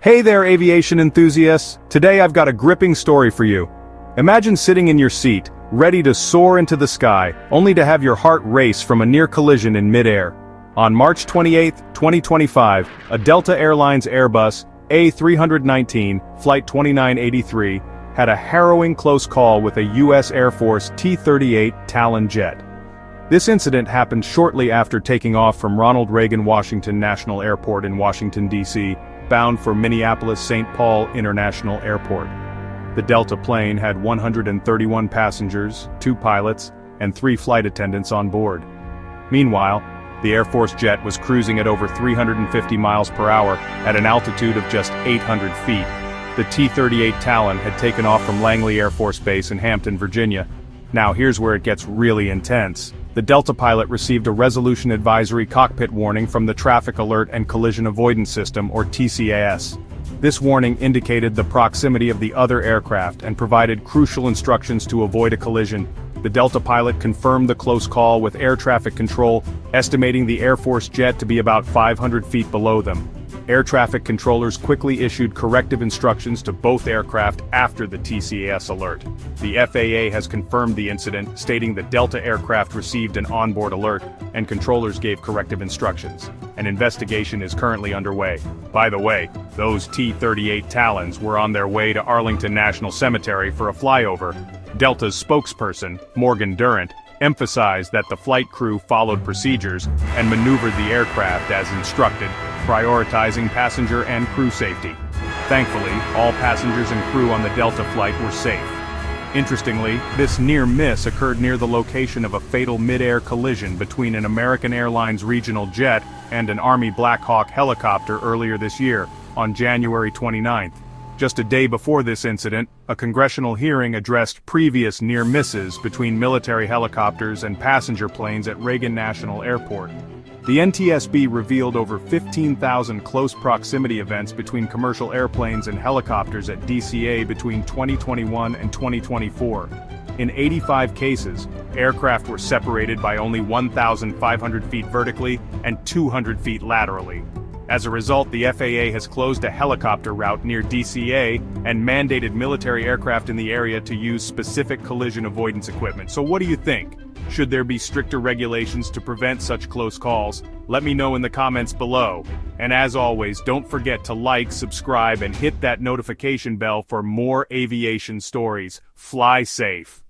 Hey there, aviation enthusiasts! Today I've got a gripping story for you. Imagine sitting in your seat, ready to soar into the sky, only to have your heart race from a near collision in midair. On March 28, 2025, a Delta Airlines Airbus A319, Flight 2983, had a harrowing close call with a U.S. Air Force T-38 Talon jet. This incident happened shortly after taking off from Reagan National Airport in Washington, D.C., bound for Minneapolis-St. Paul International Airport. The Delta plane had 131 passengers, 2 pilots, and 3 flight attendants on board. Meanwhile, the Air Force jet was cruising at over 350 miles per hour at an altitude of just 800 feet. The T-38 Talon had taken off from Langley Air Force Base in Hampton, Virginia. Now here's where it gets really intense. The Delta pilot received a resolution advisory cockpit warning from the Traffic Alert and Collision Avoidance System, or TCAS. This warning indicated the proximity of the other aircraft and provided crucial instructions to avoid a collision. The Delta pilot confirmed the close call with air traffic control, estimating the Air Force jet to be about 500 feet below them. Air traffic controllers quickly issued corrective instructions to both aircraft after the TCAS alert. The FAA has confirmed the incident, stating the Delta aircraft received an onboard alert, and controllers gave corrective instructions. An investigation is currently underway. By the way, those T-38 Talons were on their way to Arlington National Cemetery for a flyover. Delta's spokesperson, Morgan Durant, emphasized that the flight crew followed procedures and maneuvered the aircraft as instructed, prioritizing passenger and crew safety. Thankfully, all passengers and crew on the Delta flight were safe. Interestingly, this near miss occurred near the location of a fatal mid-air collision between an American Airlines regional jet and an Army Black Hawk helicopter earlier this year, on January 29. Just a day before this incident, a congressional hearing addressed previous near misses between military helicopters and passenger planes at Reagan National Airport. The NTSB revealed over 15,000 close proximity events between commercial airplanes and helicopters at DCA between 2021 and 2024. In 85 cases, aircraft were separated by only 1,500 feet vertically and 200 feet laterally. As a result, the FAA has closed a helicopter route near DCA and mandated military aircraft in the area to use specific collision avoidance equipment. So what do you think? Should there be stricter regulations to prevent such close calls? Let me know in the comments below. And as always, don't forget to like, subscribe, and hit that notification bell for more aviation stories. Fly safe.